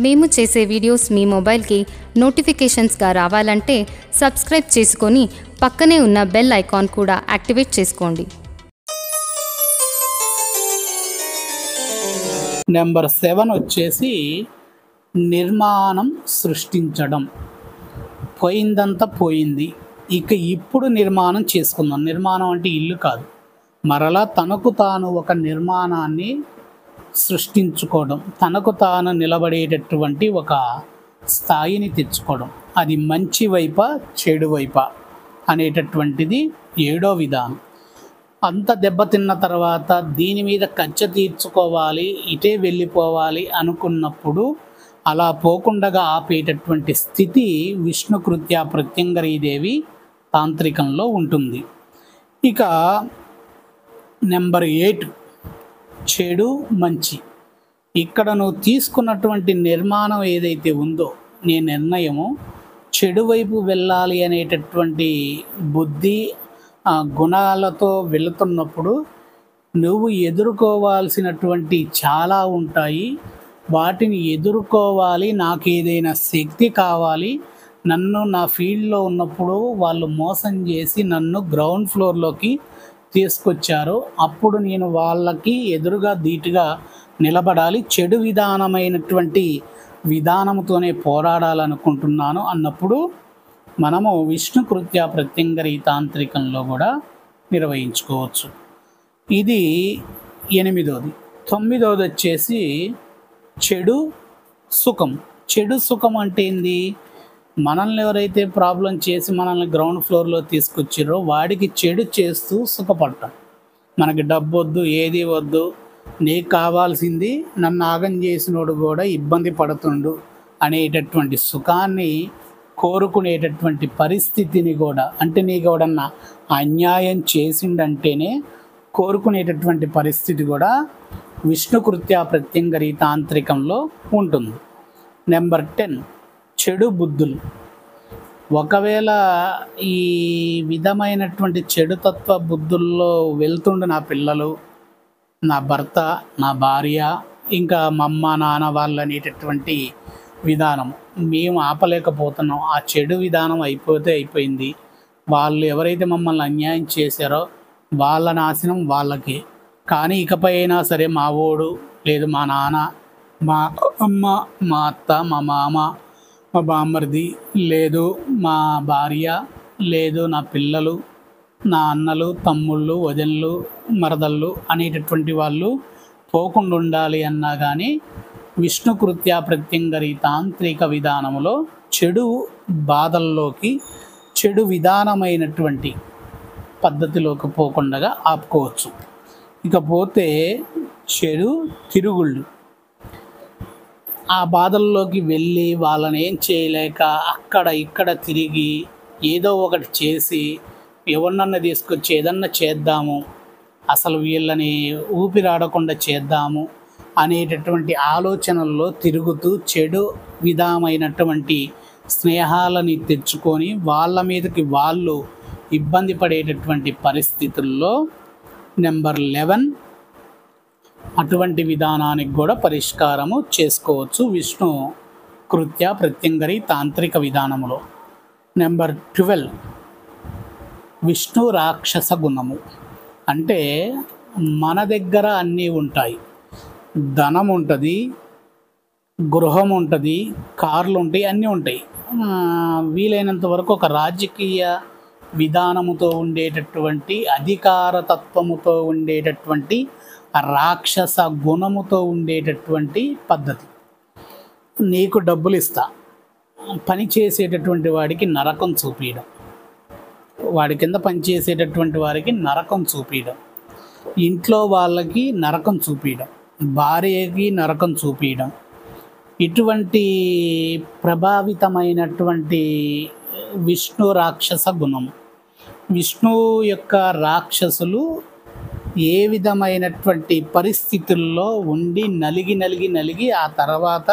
మేము చేసే వీడియోస్ మీ మొబైల్కి నోటిఫికేషన్స్గా రావాలంటే సబ్స్క్రైబ్ చేసుకొని పక్కనే ఉన్న బెల్ ఐకాన్ కూడా యాక్టివేట్ చేసుకోండి. నెంబర్ 7 వచ్చేసి నిర్మాణం సృష్టించడం. పోయిందంతా పోయింది, ఇక ఇప్పుడు నిర్మాణం చేసుకుందాం. నిర్మాణం అంటే ఇల్లు కాదు, మరలా తనకు తాను ఒక నిర్మాణాన్ని సృష్టించుకోవడం, తనకు తాను నిలబడేటటువంటి ఒక స్థాయిని తెచ్చుకోవడం. అది మంచి వైపా చెడు వైపా అనేటటువంటిది 7వ విధానం. అంత దెబ్బతిన్న తర్వాత దీని మీద కచ్చ తీర్చుకోవాలి, ఇటే వెళ్ళిపోవాలి అనుకున్నప్పుడు అలా పోకుండా ఆపేటటువంటి స్థితి విష్ణుకృత్య ప్రత్యంగరీదేవి తాంత్రికంలో ఉంటుంది. ఇక నెంబర్ 8 చెడు మంచి. ఇక్కడ నువ్వు తీసుకున్నటువంటి నిర్మాణం ఏదైతే ఉందో, నీ నిర్ణయము చెడు వైపు వెళ్ళాలి అనేటటువంటి బుద్ధి గుణాలతో వెళుతున్నప్పుడు నువ్వు ఎదుర్కోవాల్సినటువంటి చాలా ఉంటాయి. వాటిని ఎదుర్కోవాలి. నాకు ఏదైనా శక్తి కావాలి. నన్ను నా ఫీల్డ్లో ఉన్నప్పుడు వాళ్ళు మోసం చేసి నన్ను గ్రౌండ్ ఫ్లోర్లోకి తీసుకొచ్చారు. అప్పుడు నేను వాళ్ళకి ఎదురుగా ధీటుగా నిలబడాలి. చెడు విధానమైనటువంటి విధానంతోనే పోరాడాలనుకుంటున్నాను అన్నప్పుడు మనము విష్ణుకృత్య ప్రత్యంగరీ తాంత్రికంలో కూడా నిర్వహించుకోవచ్చు. ఇది 8వది. 9వది వచ్చేసి చెడు సుఖం. చెడు సుఖం అంటే ఏంది? మనల్ని ఎవరైతే ప్రాబ్లం చేసి మనల్ని గ్రౌండ్ ఫ్లోర్లో తీసుకొచ్చారో వాడికి చెడు చేస్తూ సుఖపడటం. మనకి డబ్బు వద్దు, ఏది వద్దు, నీకు కావాల్సింది నన్ను ఆగం చేసినోడు కూడా ఇబ్బంది పడుతుండు అనేటటువంటి సుఖాన్ని కోరుకునేటటువంటి పరిస్థితిని కూడా, అంటే నీకు ఎవడన్నా అన్యాయం చేసిండంటేనే కోరుకునేటటువంటి పరిస్థితి కూడా విష్ణుకృత్య ప్రత్యంగరీ తాంత్రికంలో ఉంటుంది. నెంబర్ 10 చెడు బుద్ధులు. ఒకవేళ ఈ విధమైనటువంటి చెడు తత్వ బుద్ధుల్లో వెళ్తుండే నా పిల్లలు, నా భర్త, నా భార్య, ఇంకా మా అమ్మ నాన్న వాళ్ళు అనేటటువంటి విధానం మేము ఆపలేకపోతున్నాం. ఆ చెడు విధానం అయిపోతే అయిపోయింది. వాళ్ళు ఎవరైతే మమ్మల్ని అన్యాయం చేశారో వాళ్ళ నాశనం వాళ్ళకి. కానీ ఇకపై అయినా సరే మా ఓడు లేదు, మా నాన్న, మా అమ్మ, మా అత్త, మా మామ, మా బామ్మర్ది, లేదు మా భార్య, లేదు నా పిల్లలు, నా అన్నలు, తమ్ముళ్ళు, వదినలు, మరదళ్ళు అనేటటువంటి వాళ్ళు పోకుండా ఉండాలి అన్నా కానీ విష్ణుకృత్య ప్రత్యంగరీ తాంత్రిక విధానంలో చెడు బాధల్లోకి, చెడు విధానమైనటువంటి పద్ధతిలోకి పోకుండా ఆపుకోవచ్చు. ఇకపోతే చెడు తిరుగుళ్ళు. ఆ బాధల్లోకి వెళ్ళి వాళ్ళని ఏం చేయలేక అక్కడ ఇక్కడ తిరిగి ఏదో ఒకటి చేసి ఎవరినన్నా తీసుకొచ్చి ఏదన్నా చేద్దాము, అసలు వీళ్ళని ఊపిరాడకుండా చేద్దాము అనేటటువంటి ఆలోచనల్లో తిరుగుతూ చెడు విధమైనటువంటి స్నేహాలని తెచ్చుకొని వాళ్ళ మీదకి వాళ్ళు ఇబ్బంది పడేటటువంటి పరిస్థితుల్లో నెంబర్ 11 అటువంటి విధానానికి కూడా పరిష్కారము చేసుకోవచ్చు విష్ణు కృత్య ప్రత్యంగరీ తాంత్రిక విధానంలో. నెంబర్ 12 విష్ణు రాక్షస గుణము. అంటే మన దగ్గర అన్నీ ఉంటాయి, ధనం ఉంటుంది, గృహం ఉంటుంది, కార్లు ఉంటాయి, అన్నీ ఉంటాయి. వీలైనంత వరకు ఒక రాజకీయ విధానముతో ఉండేటటువంటి, అధికార తత్వముతో ఉండేటటువంటి, రాక్షస గుణముతో ఉండేటటువంటి పద్ధతి. నీకు డబ్బులు ఇస్తా, పని చేసేటటువంటి వాడికి నరకం చూపించడం, వాడి కింద పనిచేసేటటువంటి వారికి నరకం చూపించడం, ఇంట్లో వాళ్ళకి నరకం చూపించడం, భార్యకి నరకం చూపించడం, ఇటువంటి ప్రభావితమైనటువంటి విష్ణు రాక్షస గుణం. విష్ణు యొక్క రాక్షసులు ఏ విధమైనటువంటి పరిస్థితుల్లో ఉండి నలిగి నలిగి నలిగి ఆ తర్వాత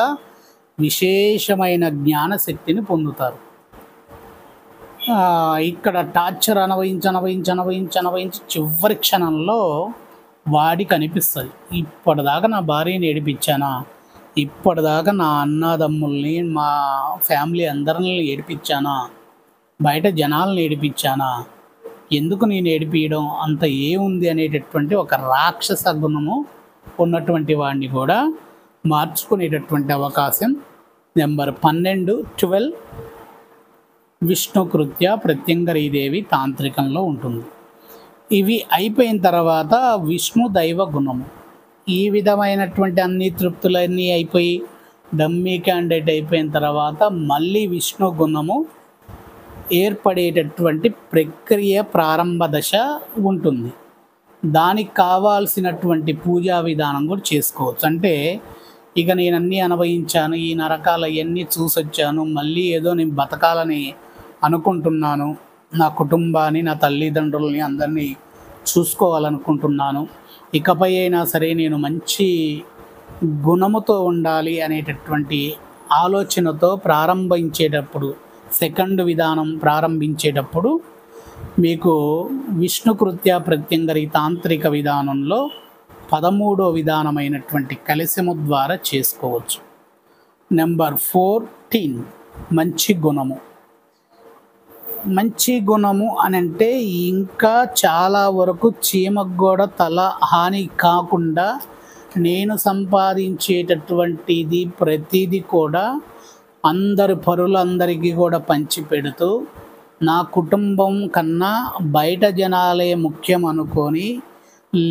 విశేషమైన జ్ఞానశక్తిని పొందుతారు. ఇక్కడ టార్చర్ అనుభవించి చివరి క్షణంలో వాడికి అనిపిస్తుంది, ఇప్పటిదాకా నా భార్యని ఏడిపించానా, ఇప్పటిదాకా నా అన్నదమ్ముల్ని మా ఫ్యామిలీ అందరిని ఏడిపించానా, బయట జనాలను ఏడిపించానా, ఎందుకు నేను ఏడిపించడం, అంత ఏముంది అనేటటువంటి ఒక రాక్షస గుణము ఉన్నటువంటి వాడిని కూడా మార్చుకునేటటువంటి అవకాశం నెంబర్ 12 విష్ణుకృత్య ప్రత్యంగరీదేవి తాంత్రికంలో ఉంటుంది. ఇవి అయిపోయిన తర్వాత విష్ణు దైవ గుణము. ఈ విధమైనటువంటి అన్ని తృప్తులన్నీ అయిపోయి డమ్మీ క్యాండిడేట్ అయిపోయిన తర్వాత మళ్ళీ విష్ణు గుణము ఏర్పడేటటువంటి ప్రక్రియ ప్రారంభ దశ ఉంటుంది. దానికి కావాల్సినటువంటి పూజా విధానం కూడా చేసుకోవచ్చు. అంటే ఇక నేను అన్నీ అనుభవించాను, ఈ నరకాలు అవన్నీ చూసొచ్చాను, మళ్ళీ ఏదో నేను బతకాలని అనుకుంటున్నాను, నా కుటుంబాన్ని, నా తల్లిదండ్రులని అందరినీ చూసుకోవాలనుకుంటున్నాను, ఇకపై అయినా సరే నేను మంచి గుణముతో ఉండాలి అనేటటువంటి ఆలోచనతో ప్రారంభించేటప్పుడు, సెకండ్ విధానం ప్రారంభించేటప్పుడు మీకు విష్ణుకృత్య ప్రత్యంగరి తాంత్రిక విధానంలో 13వ విధానమైనటువంటి కలశము ద్వారా చేసుకోవచ్చు. నెంబర్ 14 మంచి గుణము. మంచి గుణము అని అంటే ఇంకా చాలా వరకు చీమకు కూడా తల హాని కాకుండా నేను సంపాదించేటటువంటిది ప్రతిదీ కూడా అందరి పరులందరికీ కూడా పంచిపెడుతూ నా కుటుంబం కన్నా బయట జనాలే ముఖ్యం అనుకొని,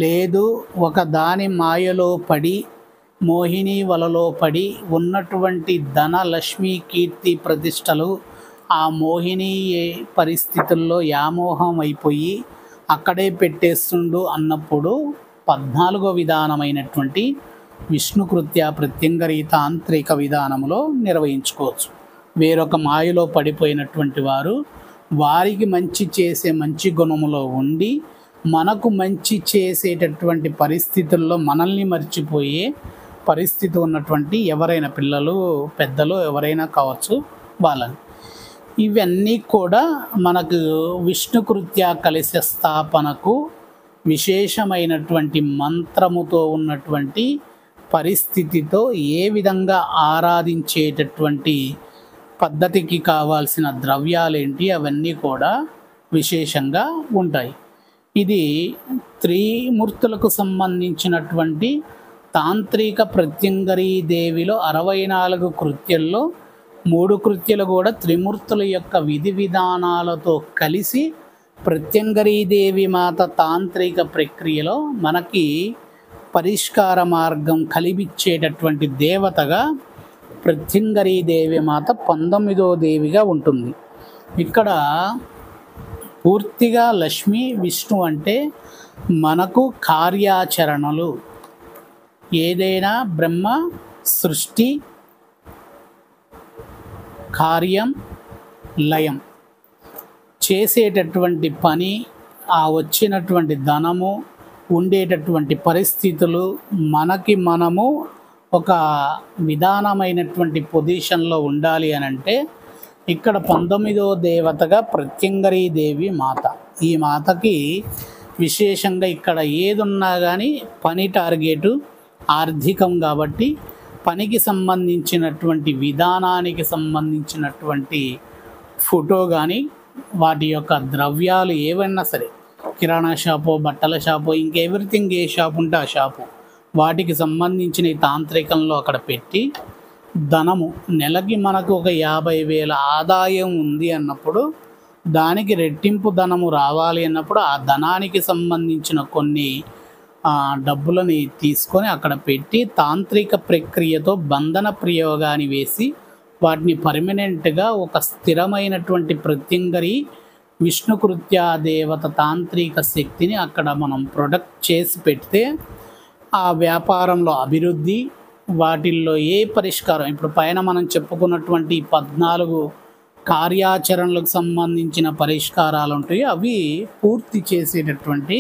లేదు ఒక దాని మాయలో పడి మోహిని వలలో పడి ఉన్నటువంటి ధన లక్ష్మి కీర్తి ప్రతిష్టలు ఆ మోహిని పరిస్థితుల్లో వ్యామోహం అయిపోయి అక్కడే పెట్టేస్తుండు అన్నప్పుడు 14వ విధానమైనటువంటి విష్ణుకృత్య ప్రత్యంగరి తాంత్రిక విధానంలో నిర్వహించుకోవచ్చు. వేరొక మాయలో పడిపోయినటువంటి వారు వారికి మంచి చేసే మంచి గుణములో ఉండి మనకు మంచి చేసేటటువంటి పరిస్థితుల్లో మనల్ని మర్చిపోయే పరిస్థితి ఉన్నటువంటి ఎవరైనా పిల్లలు పెద్దలు ఎవరైనా కావచ్చు వాళ్ళని. ఇవన్నీ కూడా మనకు విష్ణుకృత్య కలశ స్థాపనకు విశేషమైనటువంటి మంత్రముతో ఉన్నటువంటి పరిస్థితితో ఏ విధంగా ఆరాధించేటటువంటి పద్ధతికి కావాల్సిన ద్రవ్యాలేంటి అవన్నీ కూడా విశేషంగా ఉంటాయి. ఇది త్రిమూర్తులకు సంబంధించినటువంటి తాంత్రిక ప్రత్యంగరీ దేవిలో 64 కృత్యల్లో 3 కృత్యలు కూడా త్రిమూర్తుల యొక్క విధి విధానాలతో కలిసి ప్రత్యంగరీ దేవి మాత తాంత్రిక ప్రక్రియలో మనకి పరిష్కార మార్గం కలిగించేటటువంటి దేవతగా ప్రత్యంగరీ దేవి మాత 19వ దేవిగా ఉంటుంది. ఇక్కడ పూర్తిగా లక్ష్మి విష్ణు అంటే మనకు కార్యాచరణలు ఏదైనా బ్రహ్మ సృష్టి కార్యం లయం చేసేటటువంటి పని, ఆ వచ్చినటువంటి ధనము ఉండేటటువంటి పరిస్థితులు మనకి మనము ఒక విధానమైనటువంటి పొజిషన్లో ఉండాలి అని అంటే ఇక్కడ 19వ దేవతగా ప్రత్యంగరీ దేవి మాత. ఈ మాతకి విశేషంగా ఇక్కడ ఏదున్నా కానీ పని టార్గెటు ఆర్థికం కాబట్టి పనికి సంబంధించినటువంటి విధానానికి సంబంధించినటువంటి ఫోటో కానీ వాటి యొక్క ద్రవ్యాలు ఏవైనా సరే కిరాణా షాపు బట్టల షాపు ఇంక ఎవ్రీథింగ్ ఏ షాపు ఉంటే ఆ షాపు వాటికి సంబంధించిన తాంత్రికంలో అక్కడ పెట్టి ధనము నెలకి మనకు ఒక 50,000 ఆదాయం ఉంది అన్నప్పుడు దానికి రెట్టింపు ధనము రావాలి అన్నప్పుడు ఆ ధనానికి సంబంధించిన కొన్ని డబ్బులని తీసుకొని అక్కడ పెట్టి తాంత్రిక ప్రక్రియతో బంధన ప్రయోగాన్ని వేసి వాటిని పర్మనెంట్గా ఒక స్థిరమైనటువంటి ప్రత్యంగరి విష్ణుకృత్య దేవత తాంత్రిక శక్తిని అక్కడ మనం ప్రొడక్ట్ చేసి పెడితే ఆ వ్యాపారంలో అభివృద్ధి వాటిల్లో ఏ పరిష్కారం ఇప్పుడు పైన మనం చెప్పుకున్నటువంటి 14 కార్యాచరణలకు సంబంధించిన పరిష్కారాలు ఉంటాయి అవి పూర్తి చేసేటటువంటి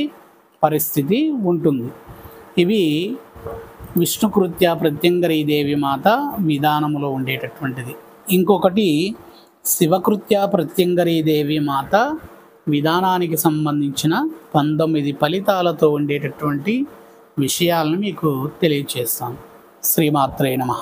పరిస్థితి ఉంటుంది. ఇవి విష్ణుకృత్య ప్రత్యంగరీ దేవి మాత విధానంలో ఉండేటటువంటిది. ఇంకొకటి శివకృత్య ప్రత్యంగరీ దేవి మాత విధానానికి సంబంధించిన 19 ఫలితాలతో ఉండేటటువంటి విషయాలను మీకు తెలియజేస్తాను. శ్రీమాత్రే నమః.